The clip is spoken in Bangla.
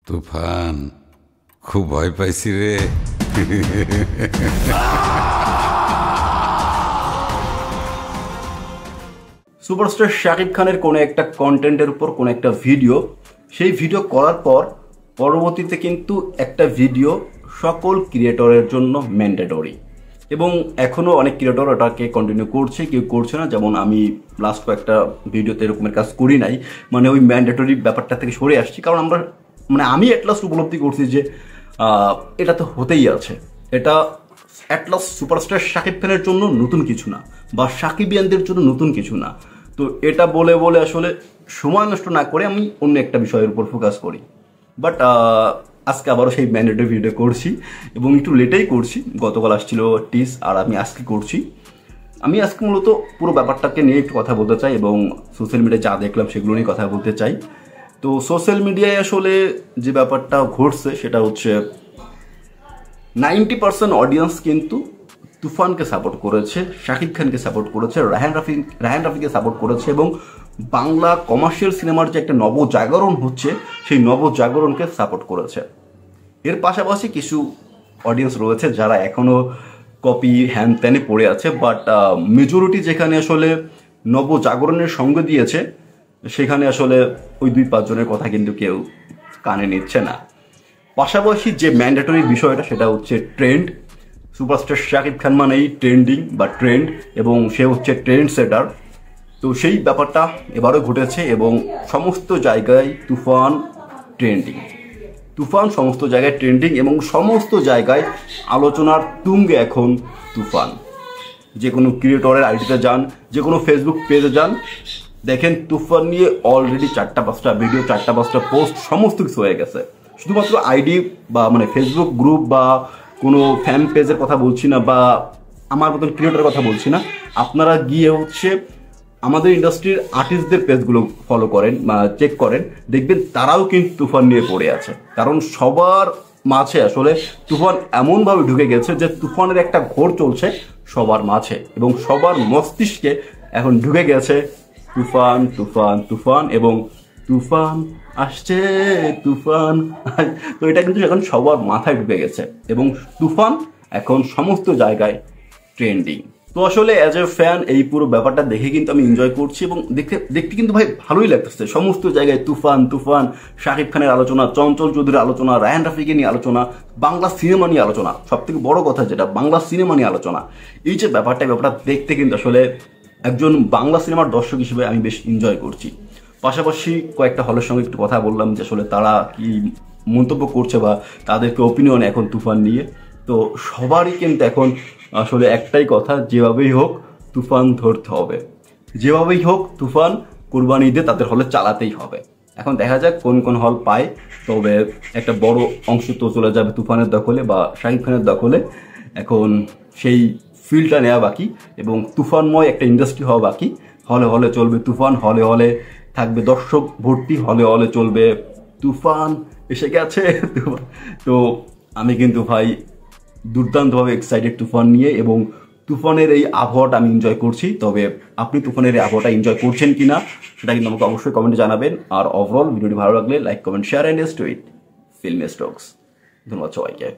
তুফান খুব ভয় পাইছি রে। সুপারস্টার শাকিব খানের কোনো একটা কন্টেন্টের উপর কোনো একটা ভিডিও, সেই ভিডিও করার পর পরবর্তীতে কিন্তু একটা ভিডিও সকল ক্রিয়েটরের জন্য ম্যান্ডেটরি, এবং এখনও অনেক ক্রিয়েটর ওটাকে কন্টিনিউ করছে, কেউ করছে না। যেমন আমি লাস্ট কয়েকটা ভিডিওতে এরকমের কাজ করি নাই, মানে ওই ম্যান্ডেটরি ব্যাপারটা থেকে সরে আসছি, কারণ আমরা আমি অ্যাটলাস্ট উপলব্ধি করছি যে এটা তো হতেই আছে। এটা অ্যাটলাস্ট সুপারস্টার শাকিব খানের জন্য নতুন কিছু না, বা শাকিবিয়ানদের জন্য নতুন কিছু না। তো এটা বলে বলে আসলে সময় নষ্ট না করে আমি অন্য একটা বিষয়ের উপর ফোকাস করি। বাট আজকে আবারও সেই ম্যান্ডেটরি ভিডিও করছি, এবং একটু লেটেই করছি। গতকাল আসছিল টিস, আর আমি আজকে করছি। আমি আজকে মূলত পুরো ব্যাপারটাকে নিয়ে একটু কথা বলতে চাই, এবং সোশ্যাল মিডিয়ায় যা দেখলাম সেগুলো নিয়ে কথা বলতে চাই। তো সোশ্যাল মিডিয়ায় আসলে যে ব্যাপারটা ঘটছে সেটা হচ্ছে 90% অডিয়েন্স কিন্তু তুফানকে সাপোর্ট করেছে, শাকিব খানকে সাপোর্ট করেছে, রায়হান রাফিকে সাপোর্ট করেছে, এবং বাংলা কমার্শিয়াল সিনেমার যে একটা নবজাগরণ হচ্ছে সেই নবজাগরণকে সাপোর্ট করেছে। এর পাশাপাশি কিছু অডিয়েন্স রয়েছে যারা এখনও কপি হ্যান ত্যানে পড়ে আছে, বাট মেজরিটি যেখানে আসলে নবজাগরণের সঙ্গ দিয়েছে সেখানে আসলে ওই 2-5 জনের কথা কিন্তু কেউ কানে নিচ্ছে না। পাশাপাশি যে ম্যান্ডেটরি বিষয়টা সেটা হচ্ছে ট্রেন্ড। সুপারস্টার শাকিব খান মানেই ট্রেন্ডিং বা ট্রেন্ড, এবং সে হচ্ছে ট্রেন্ড সেটার। তো সেই ব্যাপারটা এবারও ঘটেছে, এবং সমস্ত জায়গায় তুফান ট্রেন্ডিং। তুফান সমস্ত জায়গায় ট্রেন্ডিং, এবং সমস্ত জায়গায় আলোচনার তুঙ্গে এখন তুফান। যে কোনো ক্রিয়েটরের আইডিতে যান, যে কোনো ফেসবুক পেজে যান, দেখেন তুফান নিয়ে অলরেডি 4-5টা ভিডিও, 4-5টা পোস্ট, সমস্ত কিছু হয়ে গেছে। শুধুমাত্র আইডি বা ফেসবুক গ্রুপ বা কোনো ফ্যান পেজের কথা বলছি না, বা আমার মতন ক্রিয়েটরের কথা বলছি না। আপনারা গিয়ে আমাদের ইন্ডাস্ট্রির আর্টিস্টদের পেজগুলো ফলো করেন বা চেক করেন, দেখবেন তারাও কিন্তু তুফান নিয়ে পড়ে আছে। কারণ সবার মাঝে আসলে তুফান এমনভাবে ঢুকে গেছে যে তুফানের একটা ঘোর চলছে সবার মাঝে, এবং সবার মস্তিষ্কে এখন ঢুকে গেছে তুফান তুফান তুফান, এবং তুফান আসছে তুফান। তো এটা কিন্তু এখন সবার মাথায় ঢুকে গেছে, এবং তুফান এখন সমস্ত জায়গায় ট্রেন্ডিং। তো আসলে অ্যাজ এ ফ্যান এই পুরো ব্যাপারটা দেখে কিন্তু আমি এনজয় করছি, এবং দেখতে কিন্তু ভাই ভালোই লাগতেছে। সমস্ত জায়গায় তুফান তুফান, শাকিব খানের আলোচনা, চঞ্চল চৌধুরীর আলোচনা, রায়হান রাফিকে নিয়ে আলোচনা, বাংলা সিনেমা নিয়ে আলোচনা। সব থেকে বড় কথা যেটা, বাংলা সিনেমা নিয়ে আলোচনা। এই যে ব্যাপারটা দেখতে কিন্তু আসলে একজন বাংলা সিনেমার দর্শক হিসেবে আমি বেশ এনজয় করছি। পাশাপাশি কয়েকটা হলের সঙ্গে একটু কথা বললাম যে আসলে তারা কি মন্তব্য করছে বা তাদেরকে ওপিনিয়ন এখন তুফান নিয়ে। তো সবারই কিন্তু এখন আসলে একটাই কথা, যেভাবেই হোক তুফান ধরতে হবে, যেভাবেই হোক তুফান কুরবানি ঈদে তাদের হলে চালাতেই হবে। এখন দেখা যাক কোন কোন হল পায়, তবে একটা বড় অংশ তো চলে যাবে তুফানের দখলে বা শাকিব খানের দখলে। এখন সেই ফিল্ডটা নেওয়া বাকি, এবং তুফানময় একটা ইন্ডাস্ট্রি হওয়া বাকি। হলে হলে চলবে তুফান, হলে হলে থাকবে দর্শক ভর্তি, হলে হলে চলবে তুফান এসে গেছে তুফান। তো আমি কিন্তু ভাই দুর্দান্তভাবে এক্সাইটেড তুফান নিয়ে, এবং তুফানের এই আবহাওয়াটা আমি এনজয় করছি। তবে আপনি তুফানের এই আবহাওয়াটা এনজয় করছেন কিনা সেটা কিন্তু আমাকে অবশ্যই কমেন্টে জানাবেন। আর ওভারঅল ভিডিওটি ভালো লাগলে like, comment, share and tweet film stocks. ধন্যবাদ সবাইকে।